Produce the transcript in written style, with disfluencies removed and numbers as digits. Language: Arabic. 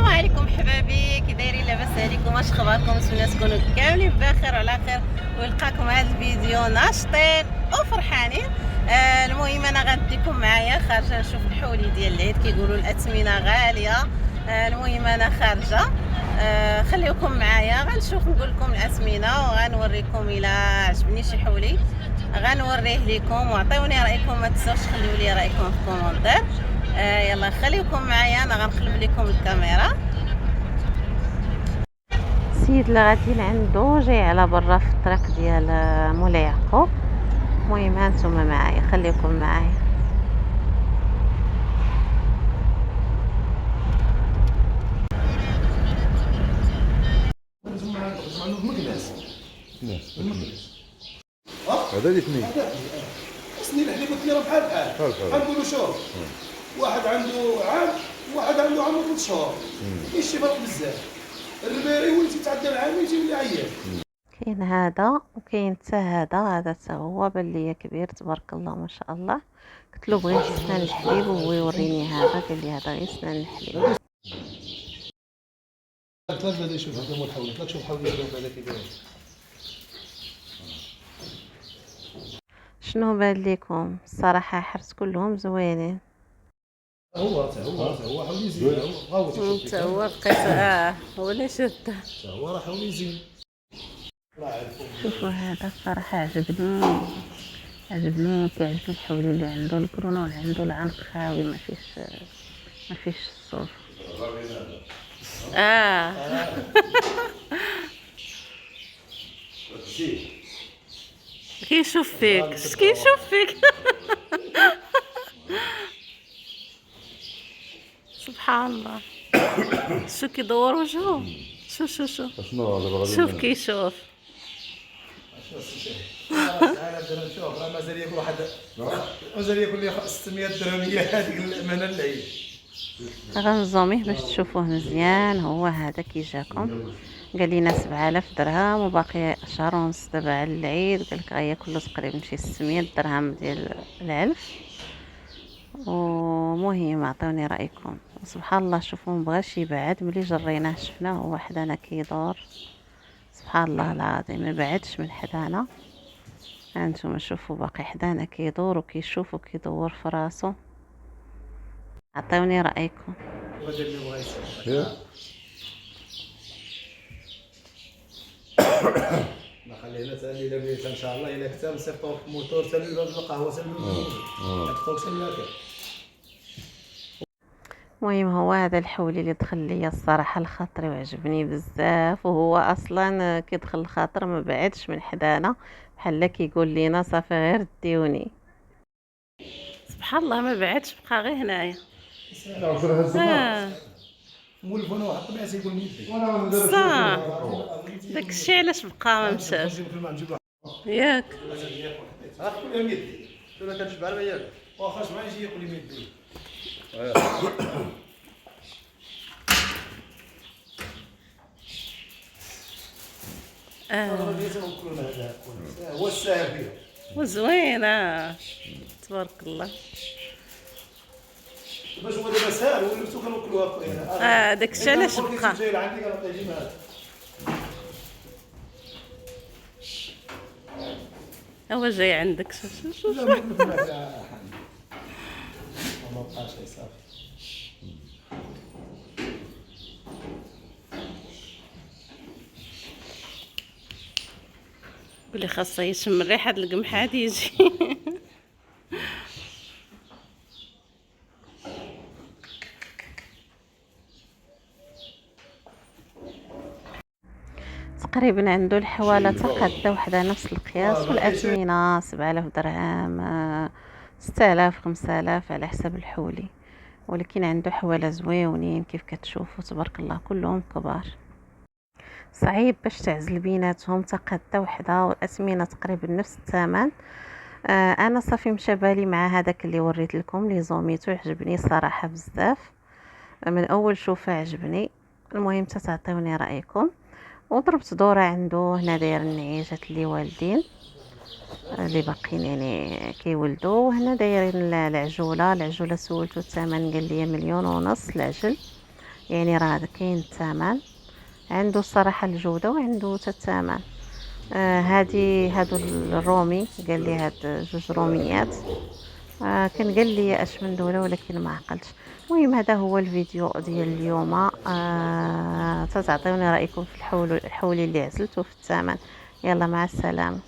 السلام عليكم حبابي، كي دايرين؟ لاباس عليكم؟ اش اخباركم؟ نتمنى تكونوا كاملين بخير وعلى خير ونلقاكم هذا الفيديو ناشطين وفرحانين. المهم انا غنديكم معايا خارجه نشوف الحولي ديال العيد، كيقولوا الاثمنه غاليه. المهم انا خارجه. خليكم معايا غنشوف نقول لكم الاثمنه وغنوريكم الى عجبني شي حولي غنوريه لكم، وعطيوني رايكم، ما تنساوش خليوا لي رايكم في الكومونتير. يلا خليكم معايا، انا غنقلب لكم الكاميرا. السيد اللي غادي لعندو جاي على برا في الطريق ديال مولاي يعقوب. المهم هانتوما معايا، خليكم معايا. هذا اللي اثنين سنين احنا قلت لي بحال بحال نقولوا شوف، واحد عنده عام وواحد عنده عام و3 شهور، ماشي شي فرق بزاف. الربيعي وليتي تعدى العامين تيولي عيان. كاين هذا وكاين حتى هذا حتى هو بان ليا كبير تبارك الله ما شاء الله. قلت له بغيت سنان الحليب وهو يوريني هذا، قال لي هذا غير سنان الحليب. ثلاث بدا يشوف هذا هو الحول، ثلاث شوف حول يشوف هذا كيدير. شنو بان لكم؟ الصراحه حرت كلهم زوينين. هو حول يزين، هو انت هو لقيت هو اللي شده. هو راه حول يزين. شوفوا هذا الصراحه عجبني كيعجبني الحولي اللي عنده الكرونه واللي عنده العنق خاوي، ما فيش الصوف. كيشوف فيك سبحان الله. شو كيدور وجهه، شو شوف كيشوف. شوف راه مازال ياكل لي 600 درهميه هذيك الامانه للعيد. غنزوميه باش تشوفوه مزيان. هو هذا كي جاكم قال لينا 7000 درهم وباقي شهر ونص دابا على العيد، قال لك غياكلو تقريبا شي 600 درهم ديال العلف. ومهم عطيوني رايكم. سبحان الله، شوفوا مبغاش يبعد، ملي جريناه شفناه هو حدانا كيدور. سبحان الله العظيم، ما بعدش من حدانا. هانتوما شوفوا باقي حدانا كيدور وكيشوف وكيدور في راسو. عطيوني رايكم. ما خلينا تاني الا بغيت ان شاء الله الا كتاب نصيفطوه في الموتور حتى لباب القهوه حتى نعطوك سلاكه. المهم هو هذا الحولي اللي دخل ليا الصراحه لخاطري وعجبني بزاف، وهو اصلا كيدخل الخاطر ما بعدش من حدانا، بحال كيقول لينا صافي غير ديوني. سبحان الله ما بعدش، بقى غير هنايا. مولفون واحد الناس يقول ميدي صح، داكشي علاش بقى ما مشاش ياك. عرفت كل ميدي شنو كتشبع على ياك واخا شبع يجي ياكل ميدي. هو الساهل فيها وزوينه تبارك الله. باش هو دابا ساهل ولفتو كنوكلوها. داكشي علاش بقى. عندي كنعطيه جيب هذا. هو جاي عندك. شوف لا ما بقاش صافي. قولي خاصه يشم ريحه القمح هادي يجي. تقريبا عنده الحواله تقاده وحده نفس القياس، والاثمنه 7000 درهم 6000 5000 على حسب الحولي، ولكن عنده حواله زويونين كيف كتشوفوا تبارك الله كلهم كبار. صعيب باش تعزل بيناتهم، تقاده وحده والاثمنه تقريبا نفس الثمن. انا صافي مشى بالي مع هذاك اللي وريت لكم اللي زوميتو، عجبني صراحه بزاف، من اول شوفه عجبني. المهم تعطيوني رايكم. وضربت دوره عنده هنا داير النعيجات اللي والدين اللي باقيين يعني كيولدوا، وهنا دايرين العجوله سولته الثمن قال لي 1.5 مليون العجل. يعني راه كاين الثمن، عنده الصراحه الجوده وعنده حتى الثمن. هادو الرومي قال لي هاد جوج روميات. كان قال لي اش من دوله ولكن ما عقلتش. المهم هذا هو الفيديو ديال اليوم. تتعطيوني رايكم في الحولي اللي عزلت وفي الثمن. يلا مع السلامه.